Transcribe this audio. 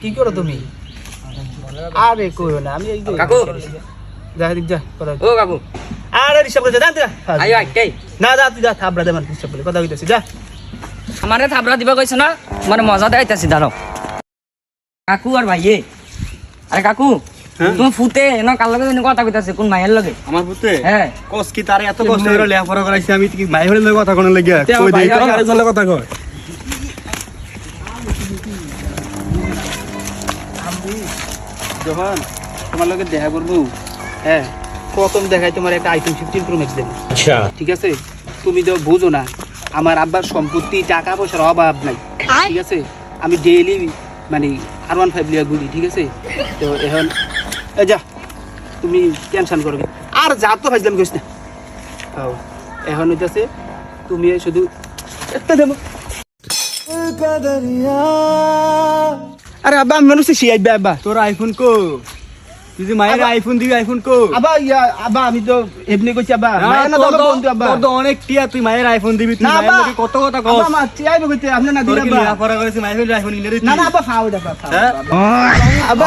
কি করো তুমি? আরে কইও না, আমি এই যে কাকু যা দিক যা কথা। ও কাকু আরে রিসাব করে যা যা। আই আই কে না যা তুই যা থাবড়া দে, মানে রিসাব বলে কথা কইতাছি যা। আমারে থাবড়া দিবা কইছ না, মানে মজা দেখাইতাছি দাঁড়াও। কাকু আর ভাইয়ে, আরে কাকু তুমি ফুতে না কাল লগে কথা কইতাছে কোন মাইয়ের লগে? আমার পুতে হ্যাঁ কস কি তারে এত কষ্ট করে লেখাপড়া করাইছি আমি কি মাই হইলে কথা কোন লাগিয়া কই দেই তো আরে জলে কথা কয় যখন তোমার লগে দেখা করবো, হ্যাঁ প্রথম দেখাই তোমার একটা আইফোন 15 প্রো ম্যাক্স দেবো। আচ্ছা ঠিক আছে, তুমি তো বুঝো না আমার আব্বার সম্পত্তি টাকা পয়সার অভাব নাই, ঠিক আছে। আমি ডেইলি মানে R15 লিয়া ঘুরি, ঠিক আছে। তো এখন এই যা তুমি টেনশন করবে আর যা তো ভাজলাম কইছ না। হ্যাঁ এখন হইতাছে তুমি শুধু একটা দেবো। আরে আব্বা আমি মানুষ শিয়াই আব্বা তোর আইফোন কো তুই যে মায়ের আইফোন দিবি আইফোন কো আব্বা ইয়া আব্বা আমি তো এমনি কইছি আব্বা মায়ের না তো বন্ধু আব্বা তোর তো অনেক টিয়া তুই মায়ের আইফোন দিবি তুই না মায়ের আব্বা লগে কত কথা কস আব্বা মা চাইবে কইতে আপনি না তোর দিন কি আব্বা লেখাপড়া করেছিস মায়ের আইফোন কিনে দিবি না না আব্বা খাও দাও খাও হ্যাঁ আব্বা